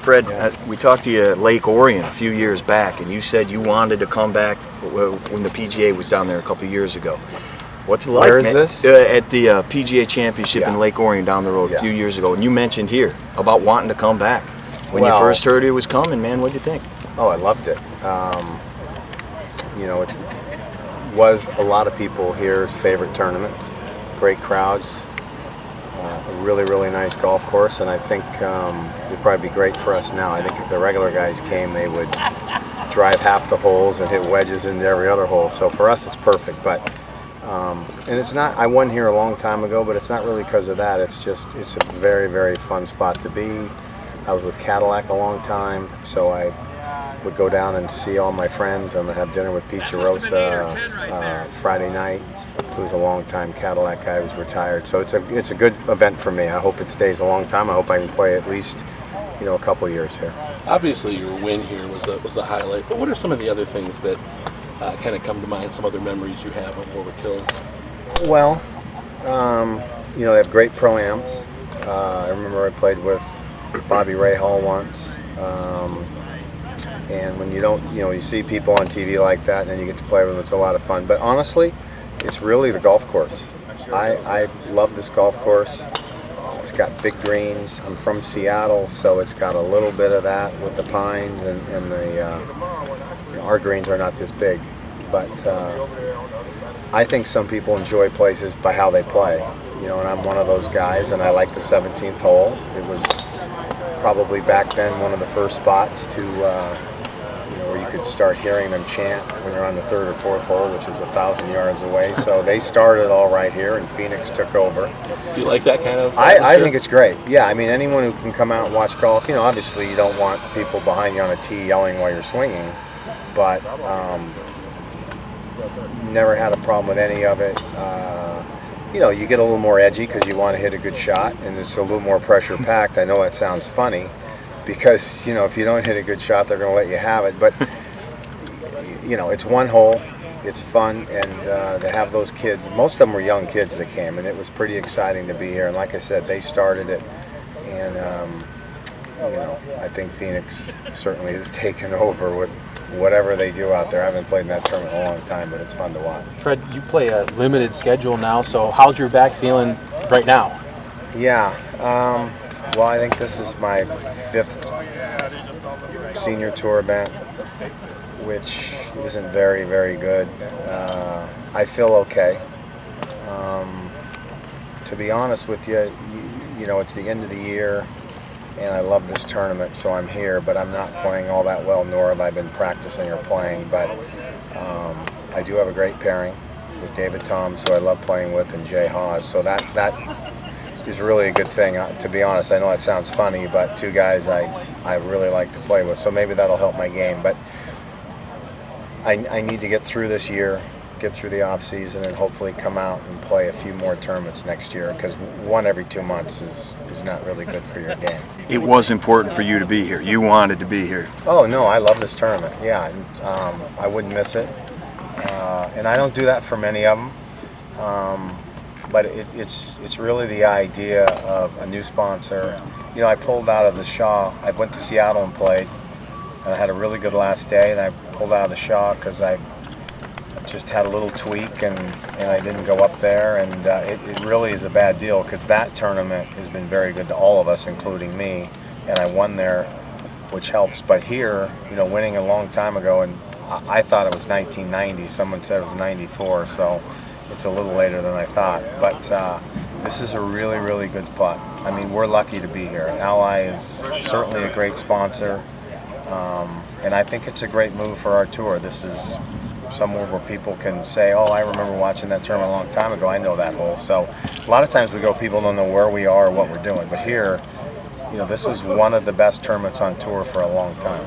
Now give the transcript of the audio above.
Fred, Yeah. we talked to you at Lake Orion a few years back, and you said you wanted to come back when the PGA was down there a couple of years ago. What's it like, Where is man? this? At the PGA Championship Yeah. in Lake Orion down the road Yeah. a few years ago, and you mentioned here about wanting to come back. When you Well- first heard it was coming, man, what'd you think? Oh, I loved it. You know, it was a lot of people here's favorite tournament. Great crowds, a really, really nice golf course, and I think it'd probably be great for us now. I think if the regular guys came, they would drive half the holes and hit wedges into every other hole. So for us, it's perfect. But and it's not. I won here a long time ago, but it's not really because of that. It's just it's a very, very fun spot to be. I was with Cadillac a long time, so I would go down and see all my friends. I'm gonna have dinner with Pete Jarosa Friday night, who's a long-time Cadillac guy who's retired. So it's a good event for me. I hope it stays a long time. I hope I can play at least a couple years here. Obviously, your win here was a highlight. But what are some of the other things that kind of come to mind? Some other memories you have of Warwick Hills? Well, they have great pro-ams. I remember I played with Bobby Rahal once. And when you don't, you see people on TV like that and then you get to play with them, it's a lot of fun. But honestly, it's really the golf course. I love this golf course. It's got big greens. I'm from Seattle, so it's got a little bit of that with the pines and our greens are not this big. But I think some people enjoy places by how they play. And I'm one of those guys, and I like the 17th hole. It was probably back then one of the first spots to where you could start hearing them chant when you're on the third or fourth hole, which is 1,000 yards away. So they started all right here, and Phoenix took over. Do you like that kind of I think it's great. Yeah, I mean, anyone who can come out and watch golf, obviously you don't want people behind you on a tee yelling while you're swinging, but never had a problem with any of it. You get a little more edgy because you want to hit a good shot, and it's a little more pressure packed. I know that sounds funny because, if you don't hit a good shot, they're going to let you have it. But, it's one hole. It's fun, and to have those kids, most of them were young kids that came, and it was pretty exciting to be here. And like I said, they started it, and, I think Phoenix certainly has taken over with whatever they do out there. I haven't played in that tournament in a long time, but it's fun to watch. Fred, you play a limited schedule now, so how's your back feeling right now? Yeah, well, I think this is my 5th senior tour event, which isn't very, very good. I feel okay. To be honest with you, it's the end of the year, and I love this tournament, so I'm here, but I'm not playing all that well, nor have I been practicing or playing. But I do have a great pairing with David Toms, who I love playing with, and Jay Haas, so that is really a good thing. To be honest, I know that sounds funny, but two guys I really like to play with, so maybe that'll help my game. But I need to get through this year, get through the off season, and hopefully come out and play a few more tournaments next year, because one every 2 months is not really good for your game. It was important for you to be here. You wanted to be here. Oh no, I love this tournament. Yeah, I wouldn't miss it, and I don't do that for many of them. But it's really the idea of a new sponsor. I pulled out of the Shaw. I went to Seattle and played, and I had a really good last day, and I pulled out of the Shaw because I just had a little tweak, and I didn't go up there, and it really is a bad deal, because that tournament has been very good to all of us, including me, and I won there, which helps. But here, winning a long time ago, and I thought it was 1990, someone said it was 94, so it's a little later than I thought. But this is a really, really good putt. I mean, we're lucky to be here. Ally is certainly a great sponsor, and I think it's a great move for our tour. This is somewhere where people can say, oh, I remember watching that tournament a long time ago. I know that hole. So a lot of times we go, people don't know where we are or what we're doing. But here, this is one of the best tournaments on tour for a long time.